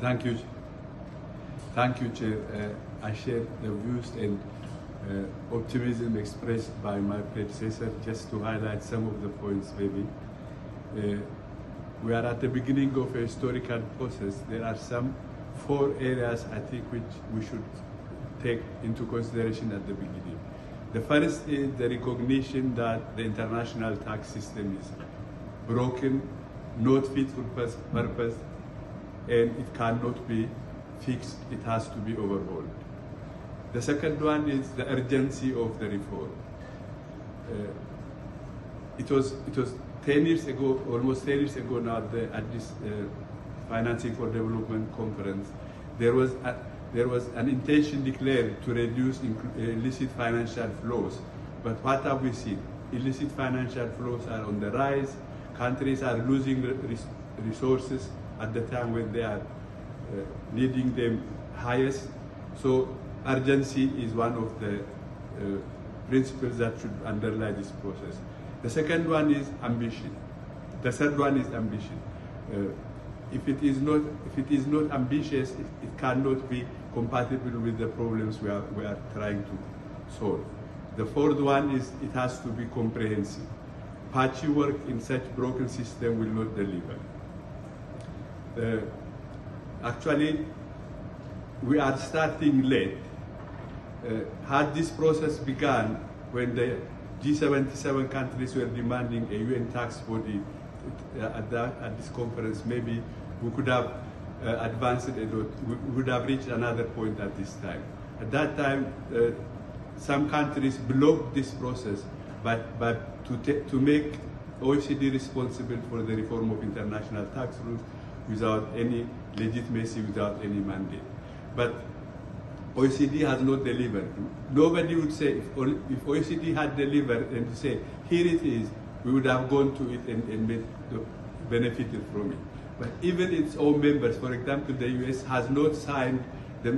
Thank you. Thank you, Chair. I share the views and optimism expressed by my predecessor. Just to highlight some of the points, maybe. We are at the beginning of a historical process. There are some 4 areas, I think, which we should take into consideration at the beginning. The first is the recognition that the international tax system is broken, not fit for purpose, and it cannot be fixed. It has to be overhauled. The second one is the urgency of the reform. It was 10 years ago, almost 10 years ago now, at this Financing for Development conference, there was an intention declared to reduce illicit financial flows. But what have we seen? Illicit financial flows are on the rise. Countries are losing resources at the time when they are needing them highest. So urgency is one of the principles that should underlie this process. The second one is ambition. The third one is ambition. If it is not ambitious, it cannot be compatible with the problems we are trying to solve. The fourth one is it has to be comprehensive. Patchwork in such broken system will not deliver. Actually, we are starting late. Had this process begun when the G77 countries were demanding a UN tax body at this conference, maybe we could have advanced it, we would have reached another point at this time. At that time, some countries blocked this process, but to make OECD responsible for the reform of international tax rules without any legitimacy, without any mandate. But OECD has not delivered. Nobody would say, if OECD had delivered and to say, here it is, we would have gone to it and benefited from it. But even its own members, for example, the US has not signed the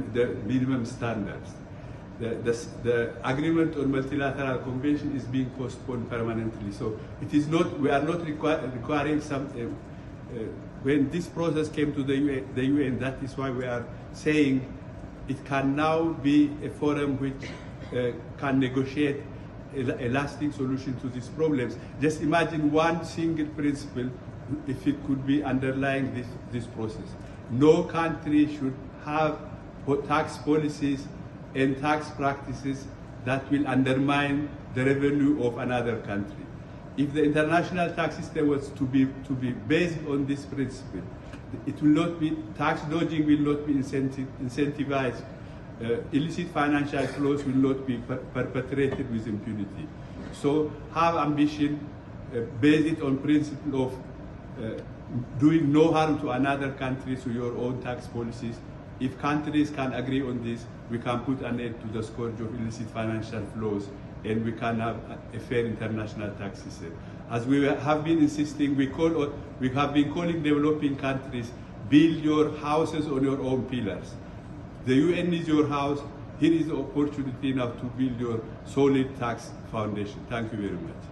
minimum standards. The agreement on multilateral convention is being postponed permanently. So it is not, we are not requiring some, when this process came to the UN, that is why we are saying it can now be a forum which can negotiate a lasting solution to these problems. Just imagine one single principle, if it could be underlying this process. No country should have tax policies and tax practices that will undermine the revenue of another country. If the international tax system was to be based on this principle, it will not be, tax dodging will not be incentivized. Illicit financial flows will not be perpetrated with impunity. So have ambition, base it on principle of doing no harm to another country through your own tax policies. If countries can agree on this, we can put an end to the scourge of illicit financial flows, and we can have a fair international tax system. As we have been insisting, we have been calling developing countries, build your houses on your own pillars. The UN is your house. Here is the opportunity now to build your solid tax foundation. Thank you very much.